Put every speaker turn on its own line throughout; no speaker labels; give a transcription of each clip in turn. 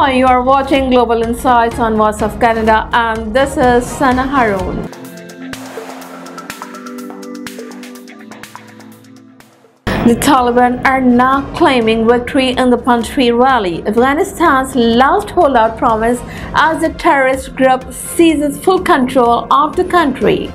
Hi, you are watching Global Insights on Voice of Canada, and this is Sana Haroon. The Taliban are now claiming victory in the Panjshir rally, Afghanistan's last holdout province, as the terrorist group seizes full control of the country.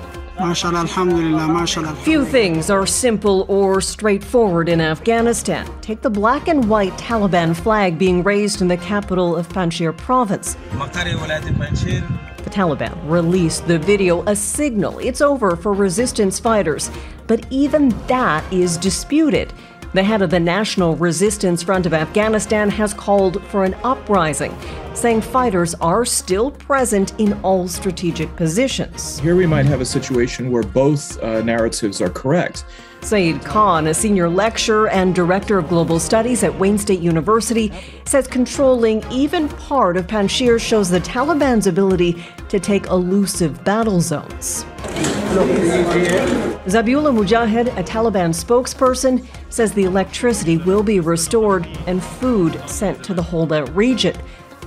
Few things are simple or straightforward in Afghanistan. Take the black and white Taliban flag being raised in the capital of Panjshir province. The Taliban released the video, a signal it's over for resistance fighters. But even that is disputed. The head of the National Resistance Front of Afghanistan has called for an uprising, saying fighters are still present in all strategic positions.
Here we might have a situation where both narratives are correct.
Saeed Khan, a senior lecturer and director of global studies at Wayne State University, says controlling even part of Panjshir shows the Taliban's ability to take elusive battle zones. Zabiullah Mujahid, a Taliban spokesperson, says the electricity will be restored and food sent to the holdout region.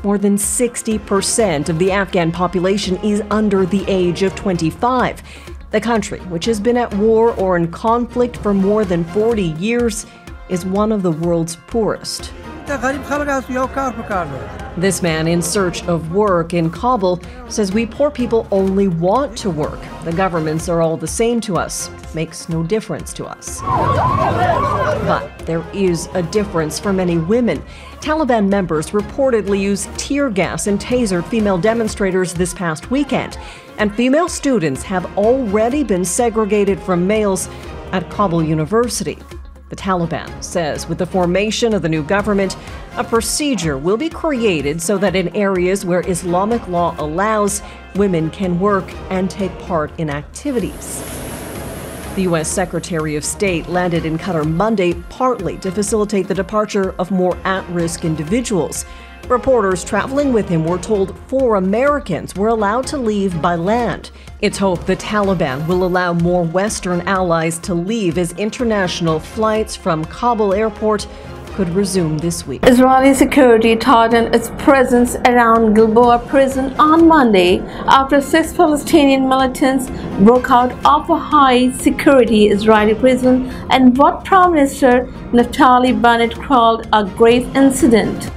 More than 60% of the Afghan population is under the age of 25. The country, which has been at war or in conflict for more than 40 years, is one of the world's poorest. This man in search of work in Kabul says we poor people only want to work. The governments are all the same to us. Makes no difference to us. But there is a difference for many women. Taliban members reportedly used tear gas and tasered female demonstrators this past weekend. And female students have already been segregated from males at Kabul University. The Taliban says with the formation of the new government, a procedure will be created so that in areas where Islamic law allows, women can work and take part in activities. The U.S. Secretary of State landed in Qatar Monday partly to facilitate the departure of more at-risk individuals. Reporters traveling with him were told 4 Americans were allowed to leave by land. It's hoped the Taliban will allow more Western allies to leave as international flights from Kabul airport could resume this week.
Israeli security tightened its presence around Gilboa prison on Monday after 6 Palestinian militants broke out of a high-security Israeli prison and what Prime Minister Naftali Bennett called a grave incident.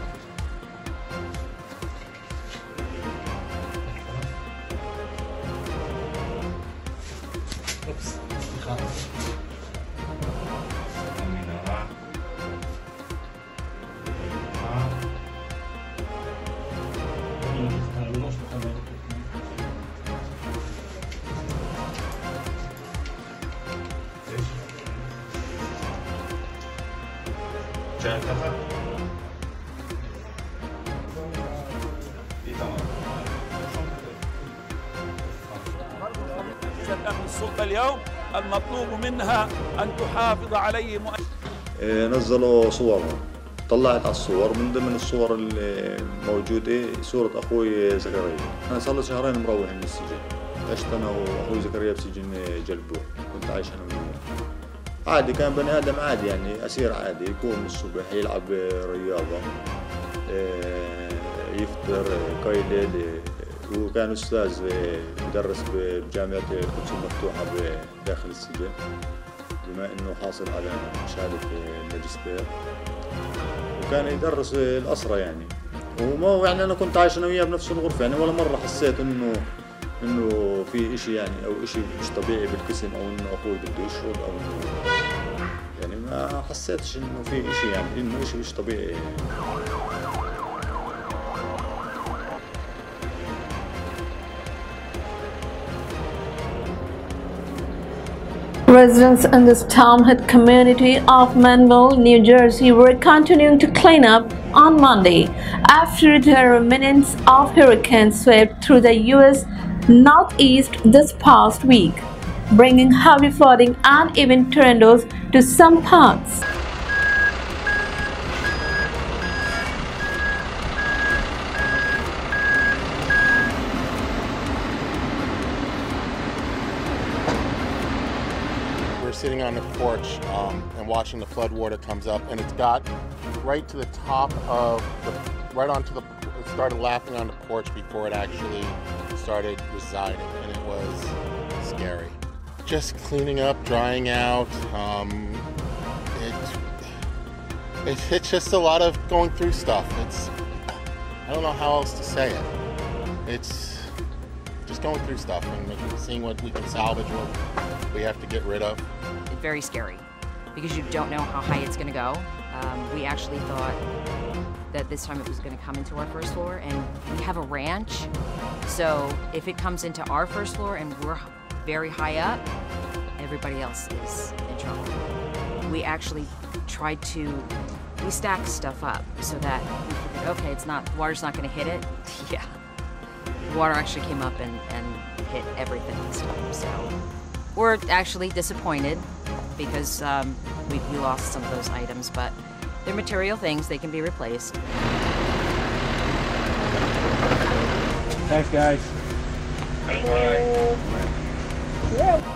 السلطة اليوم المطلوب منها أن تحافظ عليه.
نزلوا صورهم، طلعت على الصور، من ضمن الصور الموجودة صورة أخوي زكريا. أنا صار لي 2 شهرين مروح من السجن. عشت أنا وأخوي زكريا بسجن جلبوع، كنت عايش أنا وياه. عادي، كان بني آدم عادي، يعني أسير عادي، يقوم الصبح يلعب رياضة، يفطر كايليل، وكان أستاذ يدرس بجامعة القدس المفتوحة داخل السجن، بما إنه حاصل على شهادة الماجستير، وكان يدرس الأسرى يعني. وما يعني أنا كنت عايش أنا وياه بنفس الغرفة، يعني ولا مرة حسيت إنه في إشي يعني أو إشي مش طبيعي بالقسم، أو إنه أخوي بده يشرب، أو إنه يعني ما حسيتش إنه في إشي، يعني إنه إشي مش طبيعي.
Residents in the storm-hit community of Manville, New Jersey were continuing to clean up on Monday after the remnants of hurricane swept through the U.S. Northeast this past week, bringing heavy flooding and even tornadoes to some parts.
Sitting on the porch and watching the flood water comes up, and it's got right to the top of the, right onto the, started laughing on the porch before it actually started residing, and it was scary. Just cleaning up, drying out. It's just a lot of going through stuff. I don't know how else to say it. It's just going through stuff and seeing what we can salvage, what we have to get rid of.
It's very scary because you don't know how high it's going to go. We actually thought that this time it was going to come into our first floor, and we have a ranch, so if it comes into our first floor and we're very high up, everybody else is in trouble. We actually tried to stack stuff up so that we figured, okay, water's not going to hit it. Yeah, water actually came up and hit everything this time, so we're actually disappointed because we lost some of those items, but they're material things, they can be replaced.
Thanks, guys. Bye. Yeah.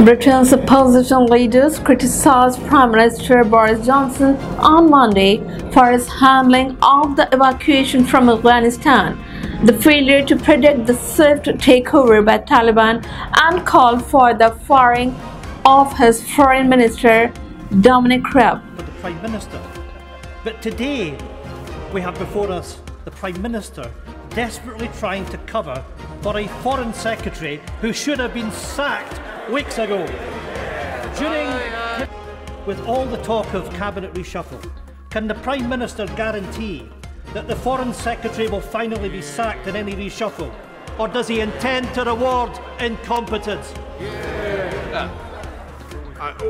Britain's opposition leaders criticized Prime Minister Boris Johnson on Monday for his handling of the evacuation from Afghanistan, the failure to predict the swift takeover by Taliban, and called for the firing of his Foreign Minister Dominic Raab.
For the Prime Minister. But today we have before us the Prime Minister desperately trying to cover for a Foreign Secretary who should have been sacked weeks ago. With all the talk of cabinet reshuffle, can the Prime Minister guarantee that the Foreign Secretary will finally be sacked in any reshuffle? Or does he intend to reward incompetence?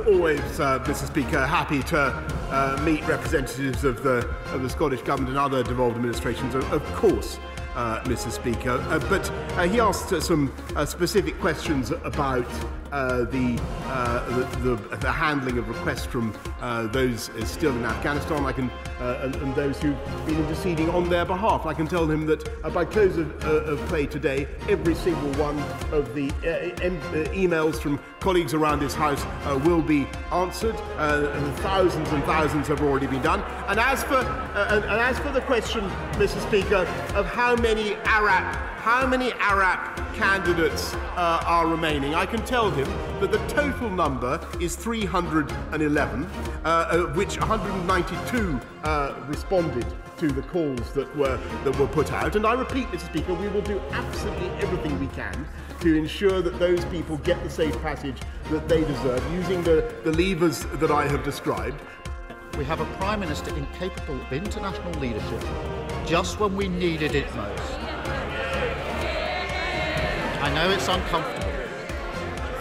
Always, Mr. Speaker, happy to meet representatives of the Scottish Government and other devolved administrations, of course. Mr. Speaker, but he asked some specific questions about the handling of requests from those still in Afghanistan. I can and those who've been interceding on their behalf. I can tell him that by close of play today, every single one of the emails from colleagues around this House will be answered. Thousands and thousands have already been done. And as for the question, Mr. Speaker, of how many Arab candidates are remaining, I can tell him that the total number is 311, of which 192 responded to the calls that were put out. And I repeat, Mr. Speaker, we will do absolutely everything we can to ensure that those people get the safe passage that they deserve, using the levers that I have described.
We have a Prime Minister incapable of international leadership just when we needed it most. I know it's uncomfortable.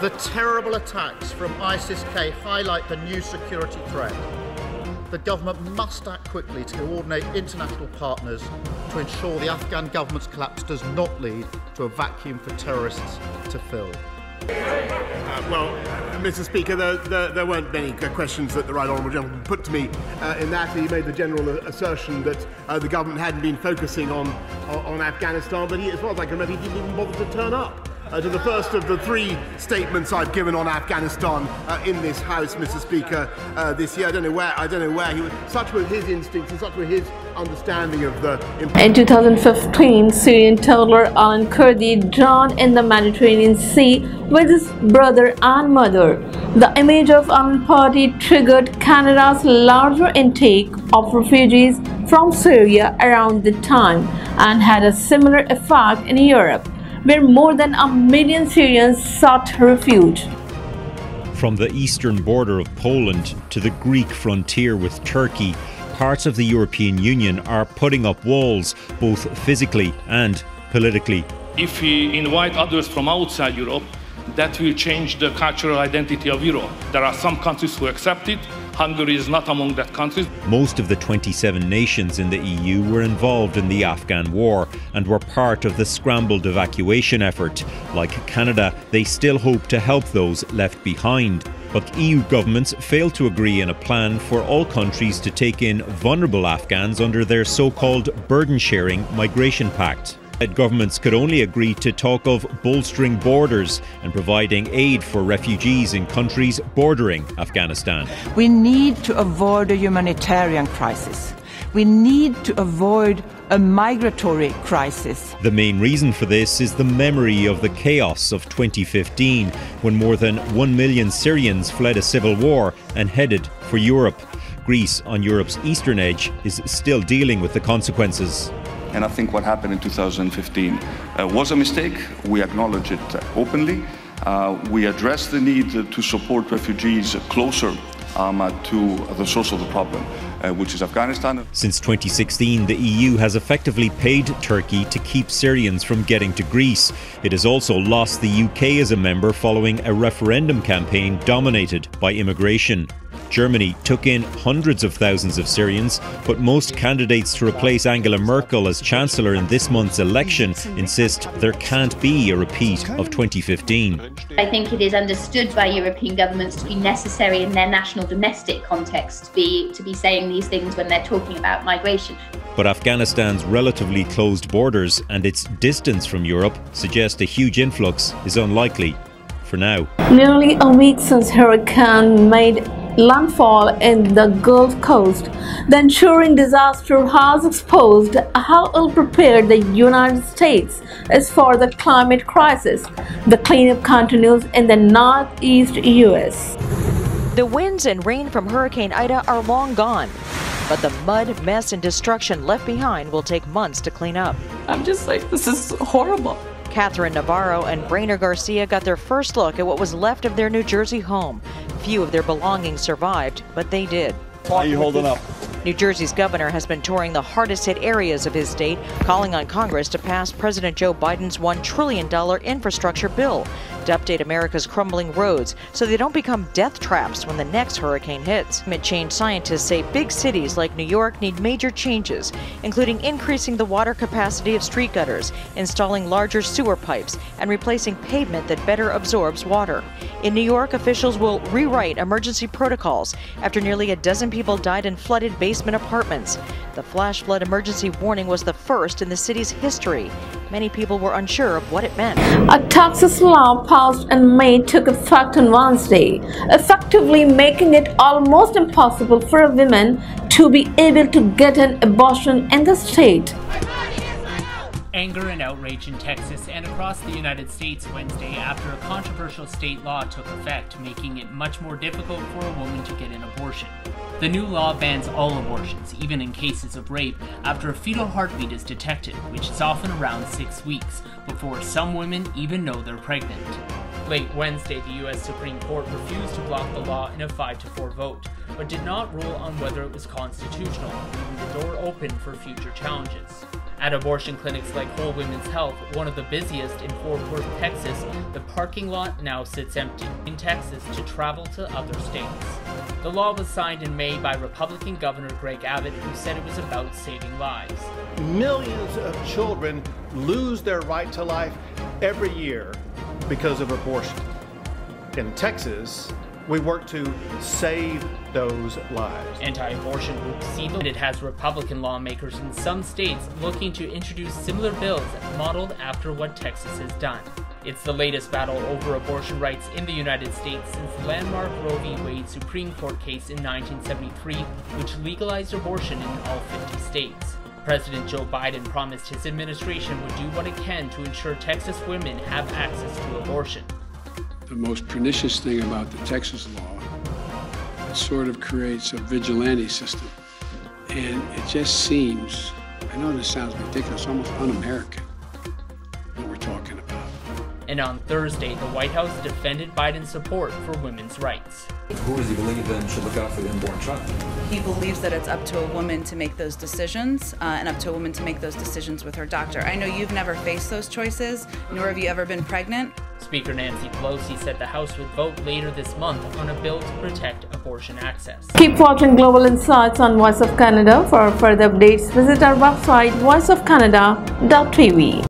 The terrible attacks from ISIS-K highlight the new security threat. The government must act quickly to coordinate international partners to ensure the Afghan government's collapse does not lead to a vacuum for terrorists to fill.
Well, Mr. Speaker, there weren't many questions that the Right Honourable Gentleman put to me in that. He made the general assertion that the government hadn't been focusing on Afghanistan, but as far as I can remember, he didn't even bother to turn up to the first of the 3 statements I've given on Afghanistan in this House, Mr. Speaker, this year. I don't know where he was. Such were his instincts and such were his understanding of the.
In 2015, Syrian toddler Alan Kurdi drowned in the Mediterranean Sea with his brother and mother. The image of Alan Kurdi triggered Canada's larger intake of refugees from Syria around the time and had a similar effect in Europe, where more than 1 million Syrians sought refuge.
From the eastern border of Poland to the Greek frontier with Turkey, parts of the European Union are putting up walls, both physically and politically.
If we invite others from outside Europe,
that will change the cultural identity of Europe. There are some countries who accept it. Hungary is not among that countries.
Most of the 27 nations in the EU were involved in the Afghan war and were part of the scrambled evacuation effort. Like Canada, they still hope to help those left behind. But EU governments failed to agree on a plan for all countries to take in vulnerable Afghans under their so-called burden-sharing migration pact. Governments could only agree to talk of bolstering borders and providing aid for refugees in countries bordering Afghanistan.
We need to avoid a humanitarian crisis. We need to avoid a migratory crisis.
The main reason for this is the memory of the chaos of 2015, when more than 1 million Syrians fled a civil war and headed for Europe. Greece, on Europe's eastern edge, is still dealing with the consequences.
And I think what happened in 2015 was a mistake. We acknowledge it openly. We address the need to support refugees closer to the source of the problem, which is Afghanistan.
Since 2016, the EU has effectively paid Turkey to keep Syrians from getting to Greece. It has also lost the UK as a member following a referendum campaign dominated by immigration. Germany took in hundreds of thousands of Syrians, but most candidates to replace Angela Merkel as Chancellor in this month's election insist there can't be a repeat of 2015.
I think it is understood by European governments to be necessary in their national domestic context to be saying these things when they're talking about migration.
But Afghanistan's relatively closed borders and its distance from Europe suggest a huge influx is unlikely for now.
Nearly a week since hurricane made landfall in the Gulf Coast, the ensuing disaster has exposed how ill-prepared the United States is for the climate crisis. The cleanup continues in the northeast U.S.
The winds and rain from Hurricane Ida are long gone, but the mud, mess, and destruction left behind will take months to clean up.
I'm just like, this is horrible.
Catherine Navarro and Brainer Garcia got their first look at what was left of their New Jersey home. Few of their belongings survived, but they did.
How are you holding up?
New Jersey's governor has been touring the hardest hit areas of his state, calling on Congress to pass President Joe Biden's $1 trillion infrastructure bill to update America's crumbling roads so they don't become death traps when the next hurricane hits. Climate change scientists say big cities like New York need major changes, including increasing the water capacity of street gutters, installing larger sewer pipes, and replacing pavement that better absorbs water. In New York, officials will rewrite emergency protocols after nearly a dozen people died in flooded basement apartments. The flash flood emergency warning was the first in the city's history. Many people were unsure of what it meant.
A Texas law passed in May took effect on Wednesday, effectively making it almost impossible for a woman to be able to get an abortion in the state.
Anger and outrage in Texas and across the United States Wednesday after a controversial state law took effect, making it much more difficult for a woman to get an abortion. The new law bans all abortions, even in cases of rape, after a fetal heartbeat is detected, which is often around 6 weeks, before some women even know they're pregnant. Late Wednesday, the U.S. Supreme Court refused to block the law in a 5-4 vote, but did not rule on whether it was constitutional, leaving the door open for future challenges. At abortion clinics like Whole Women's Health, one of the busiest in Fort Worth, Texas, the parking lot now sits empty in Texas to travel to other states. The law was signed in May by Republican Governor Greg Abbott, who said it was about saving lives.
Millions of children lose their right to life every year because of abortion. In Texas, we work to save those lives.
Anti-abortion group CEDAW, it has Republican lawmakers in some states looking to introduce similar bills modeled after what Texas has done. It's the latest battle over abortion rights in the United States since the landmark Roe v. Wade Supreme Court case in 1973, which legalized abortion in all 50 states. President Joe Biden promised his administration would do what it can to ensure Texas women have access to abortion.
The most pernicious thing about the Texas law, it sort of creates a vigilante system. And it just seems, I know this sounds ridiculous, almost un-American, what we're talking about.
And on Thursday, the White House defended Biden's support for women's rights.
Who does he believe then should look out for the unborn child?
He believes that it's up to a woman to make those decisions and up to a woman to make those decisions with her doctor. I know you've never faced those choices, nor have you ever been pregnant.
Speaker Nancy Pelosi said the House would vote later this month on a bill to protect abortion access.
Keep watching Global Insights on Voice of Canada. For further updates, visit our website voiceofcanada.tv.